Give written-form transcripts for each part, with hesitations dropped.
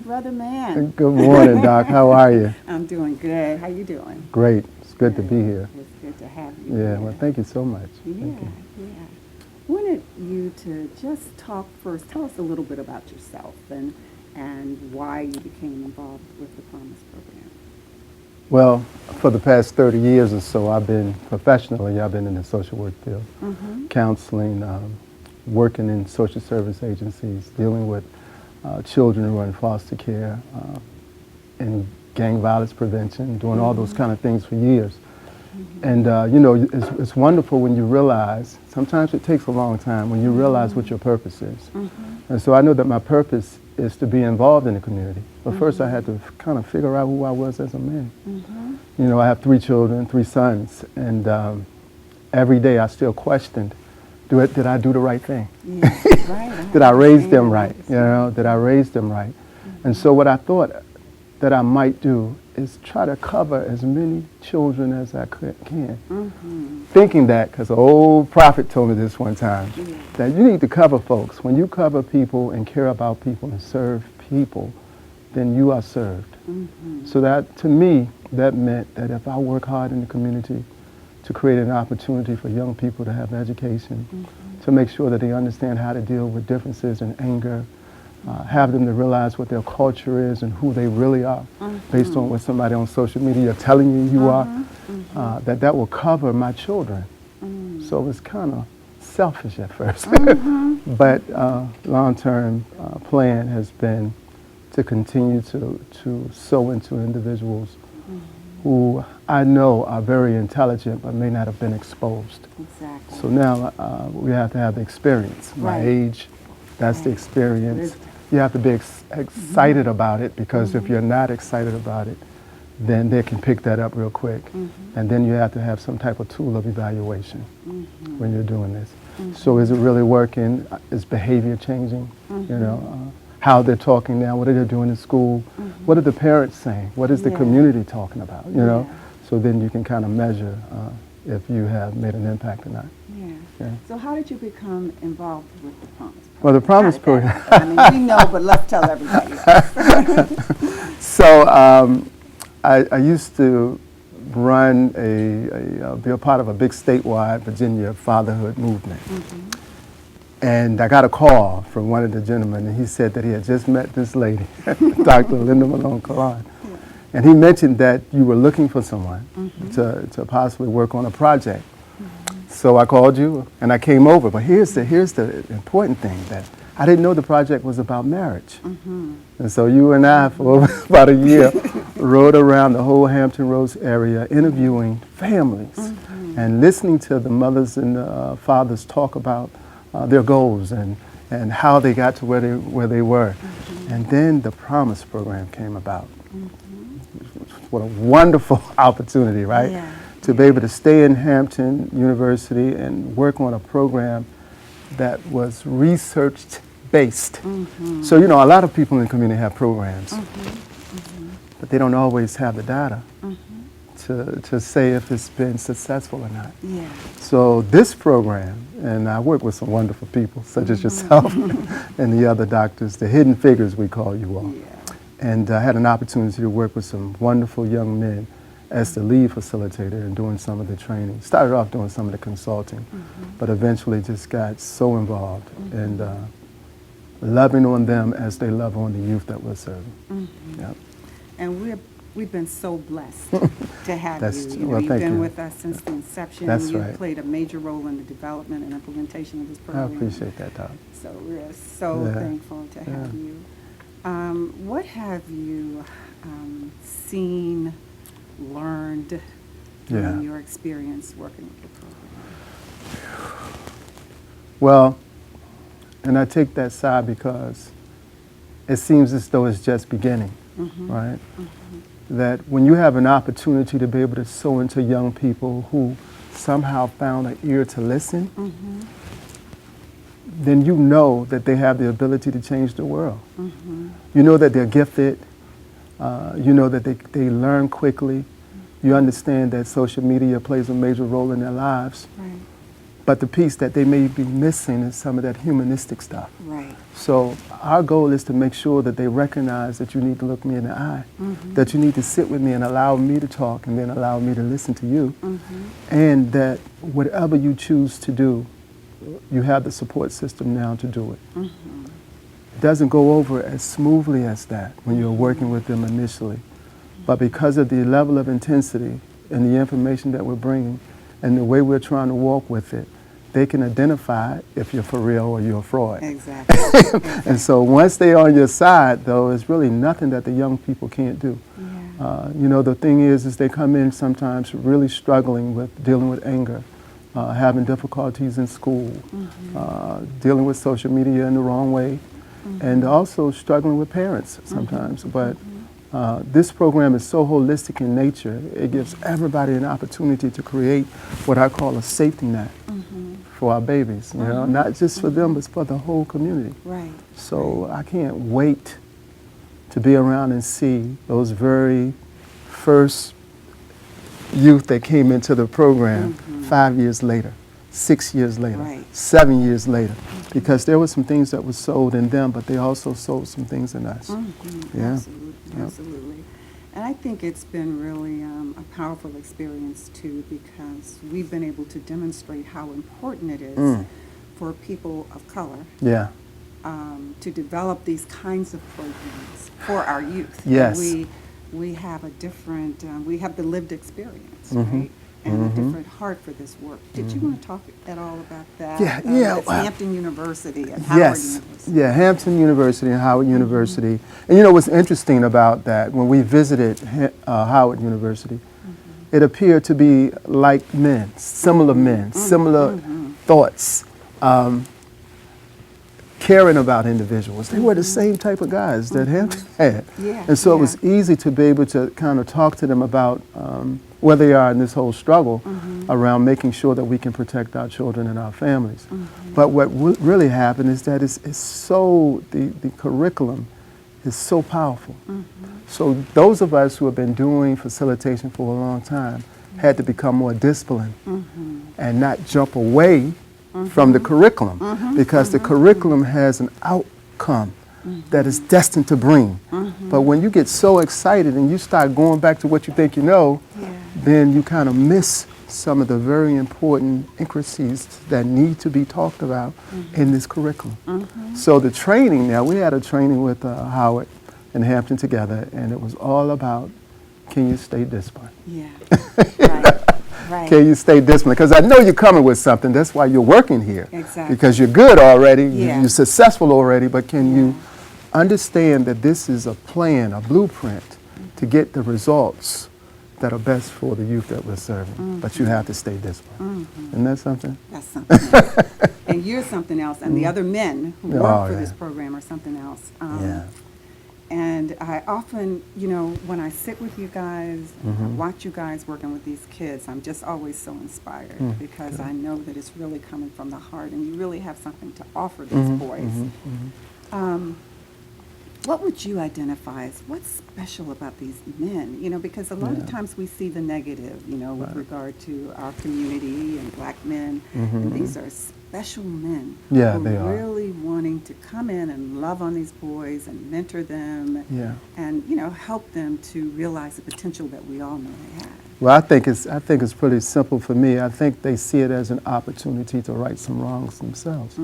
Brother Man. Good morning, Doc. How are you? I'm doing good. How you doing? Great. It's good to be here. It's good to have you Yeah, here. well, thank you so much. Yeah, Thank you. yeah. I wanted you to just talk first. Tell us a little bit about yourself and why you became involved with the Promise program. Well, for the past 30 years or so, I've been in the social work field, counseling, working in social service agencies, dealing with children who are in foster care, and gang violence prevention, doing all those kind of things for years. And you know, it's wonderful when you realize, sometimes it takes a long time, when you realize what your purpose is. And so I know that my purpose is to be involved in the community. But first I had to kind of figure out who I was as a man. You know, I have 3 children, 3 sons, and every day I still questioned, did I do the right thing? Yeah, right. Did I raise them right? You know, did I raise them right? And so what I thought that I might do is try to cover as many children as I can. Thinking that, because an old prophet told me this one time, that you need to cover folks. When you cover people and care about people and serve people, then you are served. So that, to me, that meant that if I work hard in the community to create an opportunity for young people to have education, to make sure that they understand how to deal with differences and anger, have them to realize what their culture is and who they really are, based on what somebody on social media are telling you are, that will cover my children. So it's kind of selfish at first, but long-term plan has been to continue to sow into individuals who I know are very intelligent but may not have been exposed. Exactly. So now we have to have the experience. My age, that's the experience. You have to be excited about it, because if you're not excited about it, then they can pick that up real quick. And then you have to have some type of tool of evaluation when you're doing this. So is it really working? Is behavior changing? You know, how they're talking now, what are they doing in school? What are the parents saying? What is the community talking about? You know, so then you can kind of measure if you have made an impact or not. Yeah. So how did you become involved with the Promise program? Well, the Promise program. I mean, we know, but let's tell everybody. So I used to run be a part of a big statewide Virginia fatherhood movement. And I got a call from one of the gentlemen, and he said that he had just met this lady, Dr. Linda Malone-Colon. And he mentioned that you were looking for someone to possibly work on a project. So I called you and I came over. But here's the important thing, that I didn't know the project was about marriage. And so you and I, for about a year, rode around the whole Hampton Roads area interviewing families and listening to the mothers and the fathers talk about their goals and how they got to where they were. And then the Promise program came about. What a wonderful opportunity, right? To be able to stay in Hampton University and work on a program that was research-based. So, you know, a lot of people in the community have programs, but they don't always have the data to say if it's been successful or not. So this program, and I work with some wonderful people, such as yourself and the other doctors, the hidden figures we call you all. And I had an opportunity to work with some wonderful young men as the lead facilitator and doing some of the training. Started off doing some of the consulting, but eventually just got so involved and loving on them as they love on the youth that we're serving. And we've been so blessed to have you. Well, You've been with us since the inception. That's You've right. played a major role in the development and implementation of this program. I appreciate that, Doc. So we're so thankful to have you. What have you seen, learned during your experience working with the program? Well, and I take that side because it seems as though it's just beginning, right? That when you have an opportunity to be able to sow into young people who somehow found an ear to listen, then you know that they have the ability to change the world. You know that they're gifted. You know that they learn quickly. You understand that social media plays a major role in their lives. but the piece that they may be missing is some of that humanistic stuff. Right. So our goal is to make sure that they recognize that you need to look me in the eye, that you need to sit with me and allow me to talk and then allow me to listen to you, and that whatever you choose to do, you have the support system now to do it. It doesn't go over as smoothly as that when you're working with them initially, but because of the level of intensity and the information that we're bringing and the way we're trying to walk with it, they can identify if you're for real or you're a fraud. Exactly. And so once they're on your side, though, it's really nothing that the young people can't do. Yeah. You know, the thing is they come in sometimes really struggling with dealing with anger, having difficulties in school, dealing with social media in the wrong way, and also struggling with parents sometimes. But this program is so holistic in nature, it gives everybody an opportunity to create what I call a safety net for our babies, you know, not just for them, but for the whole community. Right. So I can't wait to be around and see those very first youth that came into the program 5 years later, 6 years later, Right. 7 years later, because there were some things that were sold in them, but they also sold some things in us. Yeah. Absolutely, Yep. absolutely. And I think it's been really a powerful experience too, because we've been able to demonstrate how important it is for people of color Yeah. to develop these kinds of programs for our youth. Yes. We have a different, we have the lived experience, right? And a different heart for this work. Did you want to talk at all about that? Yeah, It's well, Hampton University and Howard Yes. University. Yeah, Hampton University and Howard University. And you know what's interesting about that, when we visited Howard University, it appeared to be like men, similar thoughts, caring about individuals. They were the same type of guys that Hampton had. Yeah, And so it was yeah. easy to be able to kind of talk to them about where they are in this whole struggle around making sure that we can protect our children and our families. But what really happened is that it's so, the curriculum is so powerful. So those of us who have been doing facilitation for a long time had to become more disciplined and not jump away from the curriculum, because the curriculum has an outcome that is destined to bring. But when you get so excited and you start going back to what you think you know, then you kind of miss some of the very important intricacies that need to be talked about in this curriculum. So the training now, we had a training with Howard and Hampton together, and it was all about, can you stay disciplined? Yeah, right, right. Can you stay disciplined? Because I know you're coming with something. That's why you're working here. Exactly. Because you're good already, Yeah. you're successful already, but can you understand that this is a plan, a blueprint to get the results that are best for the youth that we're serving? But you have to stay disciplined. Isn't that something? That's something else. And you're something else, and the other men who work for yeah. this program are something else. Yeah. And I often, you know, when I sit with you guys, and I watch you guys working with these kids, I'm just always so inspired because I know that it's really coming from the heart, and you really have something to offer these boys. What would you identify as what's special about these men? You know, because a lot of times we see the negative, you know, with regard to our community and black men, and these are special men Yeah, who they are are. really wanting to come in and love on these boys and mentor them Yeah. and, you know, help them to realize the potential that we all know they have. Well, I think it's pretty simple for me. I think they see it as an opportunity to right some wrongs themselves.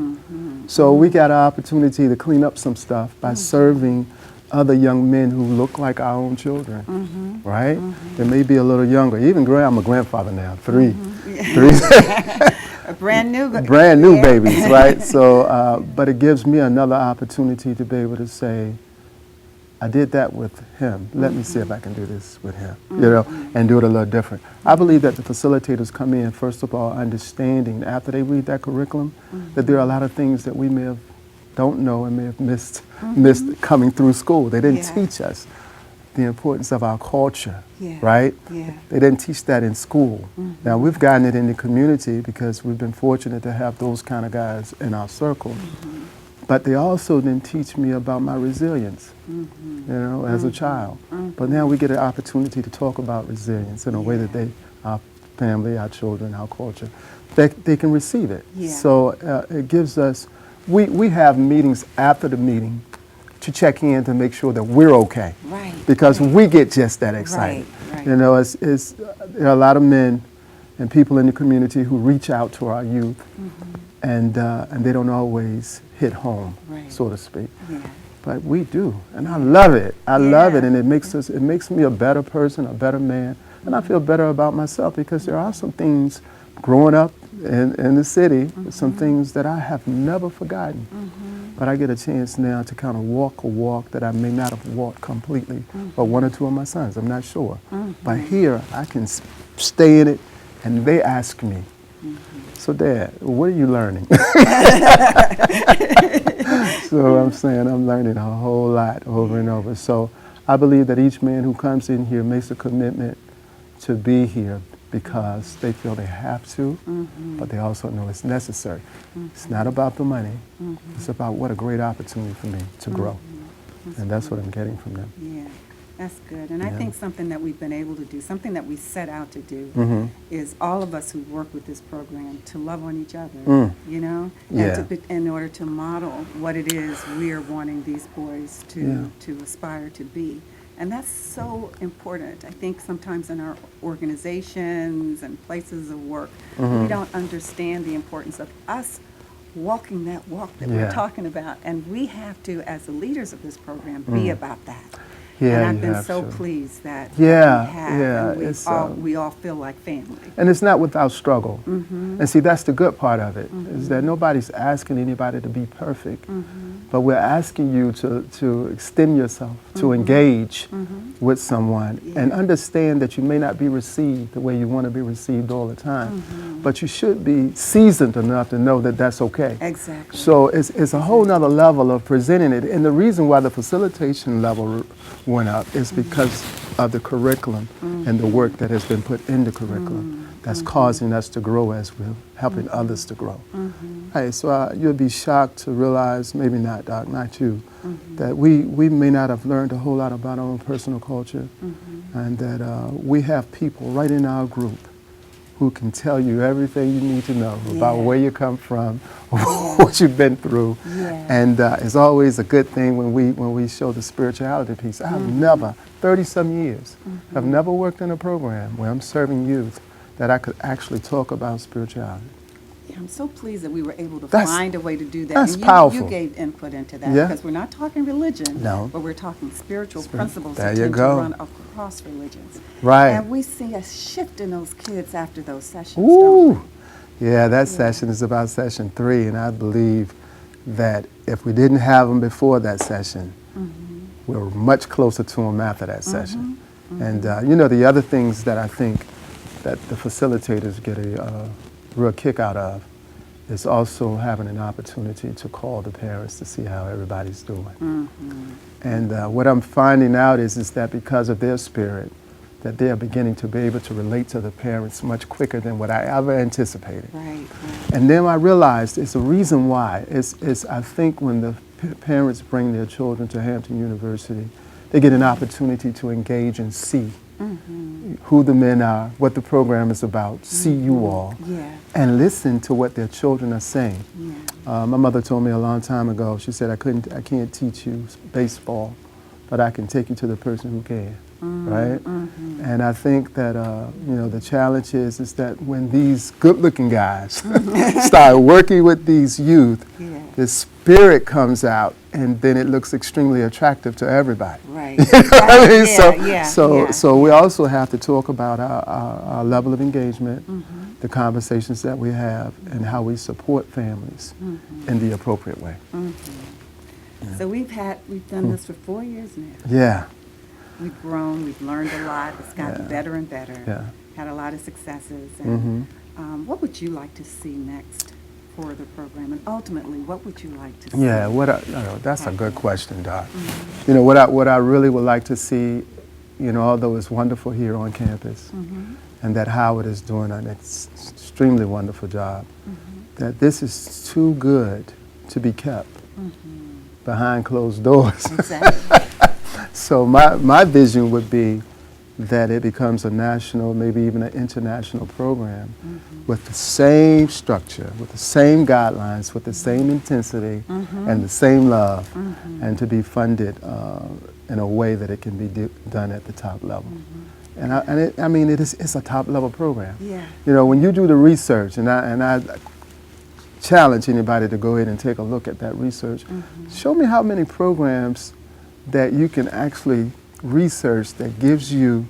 So we got an opportunity to clean up some stuff by serving other young men who look like our own children, right? They may be a little younger. Even I'm a grandfather now, three A brand new brand new babies, right? So, but it gives me another opportunity to be able to say, I did that with him. Let me see if I can do this with him, you know, and do it a little different. I believe that the facilitators come in, first of all, understanding after they read that curriculum that there are a lot of things that we may have don't know and may have missed coming through school. They didn't teach us the importance of our culture, right? Yeah. They didn't teach that in school. Now, we've gotten it in the community because we've been fortunate to have those kind of guys in our circle. But they also didn't teach me about my resilience, you know, as a child. But now we get an opportunity to talk about resilience in a way that our family, our children, our culture that they can receive it. Yeah. So it gives us, we have meetings after the meeting to check in to make sure that we're okay. Right. Because we get just that excited. Right. You know, there are a lot of men and people in the community who reach out to our youth, and they don't always hit home, Right. so to speak. Yeah. But we do, and I love it. I love it, Yeah. and it makes me a better person, a better man, and I feel better about myself because there are some things growing up in the city, some things that I have never forgotten. But I get a chance now to kind of walk a walk that I may not have walked completely, or one or two of my sons, I'm not sure. But here, I can stay in it, and they ask me, so Dad, what are you learning? So I'm saying I'm learning a whole lot over and over. So I believe that each man who comes in here makes a commitment to be here because they feel they have to, but they also know it's necessary. It's not about the money. It's about what a great opportunity for me to grow. And that's what I'm getting from them. Yeah, that's good. And I Yeah. think something that we've been able to do, something that we set out to do, is all of us who work with this program to love on each other, you know, Yeah. and in order to model what it is we're wanting these boys to aspire to be. And that's so important. I think sometimes in our organizations and places of work, we don't understand the importance of us walking that walk that we're Yeah. talking about. And we have to, as the leaders of this program, be about that. Yeah, and I've you been have so to. pleased that Yeah, we have, yeah, and it's, we all feel like family. And it's not without struggle. And see, that's the good part of it, is that nobody's asking anybody to be perfect, but we're asking you to extend yourself, to engage with someone, and understand that you may not be received the way you want to be received all the time, but you should be seasoned enough to know that that's okay. Exactly. So it's a whole nother level of presenting it. And the reason why the facilitation level went up is because of the curriculum and the work that has been put in the curriculum that's causing us to grow as we're helping others to grow. Hey, so you'll be shocked to realize, maybe not, Doc, not you, that we may not have learned a whole lot about our own personal culture, and that we have people right in our group who can tell you everything you need to know about where you come from, what you've been through. And it's always a good thing when we show the spirituality piece. I've never, 30-some years, I've never worked in a program where I'm serving youth that I could actually talk about spirituality. Yeah, I'm so pleased that we were able to That's- find a way to do that. that's and powerful. You gave input into that Yeah. because we're not talking religion, No. but we're talking spiritual principles There that you tend go. to run across religions. Right. And we see a shift in those kids after those sessions. Ooh. Don't Yeah, that session is about session 3, and I believe that if we didn't have them before that session, we were much closer to them after that session. And you know, the other things that I think that the facilitators get a real kick out of is also having an opportunity to call the parents to see how everybody's doing. And what I'm finding out is that because of their spirit, that they are beginning to be able to relate to the parents much quicker than what I ever anticipated. Right. And then I realized it's a reason why. It's I think when the parents bring their children to Hampton University, they get an opportunity to engage and see who the men are, what the program is about, see you all, and listen to what their children are saying. My mother told me a long time ago, she said, I can't teach you baseball, but I can take you to the person who can. Right? And I think that, you know, the challenge is that when these good-looking guys start working with these youth, the spirit comes out, and then it looks extremely attractive to everybody. Right. You know what I mean? Yeah, So we also have to talk about our level of engagement, the conversations that we have, and how we support families in the appropriate way. So we've done this for 4 years now. Yeah. We've grown, we've learned a lot, it's gotten better and better. Yeah. Had a lot of successes. And what would you like to see next for the program? And ultimately, what would you like to see? Yeah, that's a good question, Doc. You know, what I really would like to see, you know, although it's wonderful here on campus, and that Howard is doing an extremely wonderful job, that this is too good to be kept behind closed doors. Exactly. So my vision would be that it becomes a national, maybe even an international program with the same structure, with the same guidelines, with the same intensity and the same love, and to be funded in a way that it can be done at the top level. And I mean, it's a top level program. Yeah. You know, when you do the research, and I challenge anybody to go ahead and take a look at that research, show me how many programs that you can actually research that gives you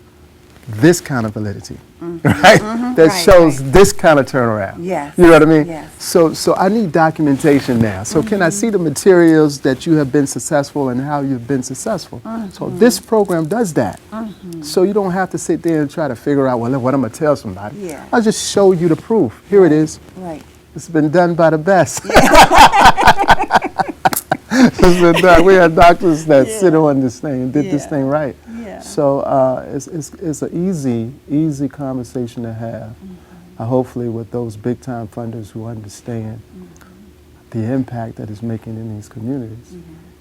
this kind of validity, right? That shows this kind of turnaround. Yes. You know what I mean? Yes. So I need documentation now. So can I see the materials that you have been successful and how you've been successful? So this program does that. So you don't have to sit there and try to figure out, well, what I'm going to tell somebody. Yeah. I'll just show you the proof. Here it is. Right. It's been done by the best. It's been done. We had doctors that sit on this thing and did this thing right. Yeah. So it's an easy conversation to have. Hopefully with those big time funders who understand the impact that it's making in these communities.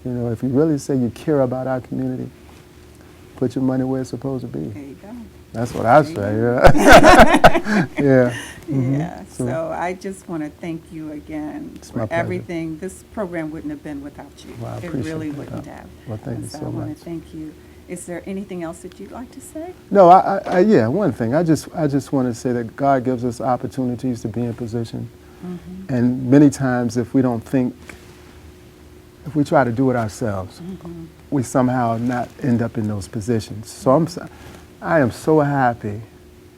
You know, if you really say you care about our community, put your money where it's supposed to be. There you go. That's what I say. Yeah. Yeah. Yeah, so I just want to thank you again my for pleasure. everything. This program wouldn't have been without you. Well, I It appreciate really that. wouldn't have. Well, thank And you so I want much. to thank you. Is there anything else that you'd like to say? No, yeah, one thing. I just want to say that God gives us opportunities to be in position. And many times if we don't think, if we try to do it ourselves, we somehow not end up in those positions. So I am so happy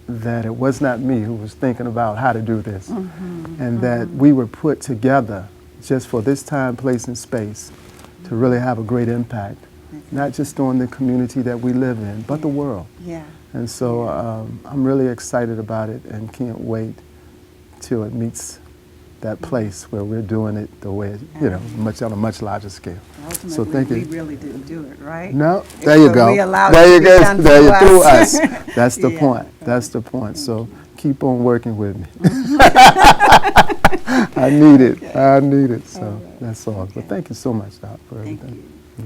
that it was not me who was thinking about how to do this, and that we were put together just for this time, place, and space to really have a great impact, not just on the community that we live in, but the world. Yeah. And so I'm really excited about it and can't wait till it meets that place where we're doing it the way, you know, on a much larger scale. Ultimately, So thank you. we really didn't do it, right? No, there you go. We allowed There it you to be go. done There you through through us. us. That's the Yeah. point. That's the point. So keep on working with me. I need it. I need it. So that's all. But thank you so much, Doc, for Thank everything. you.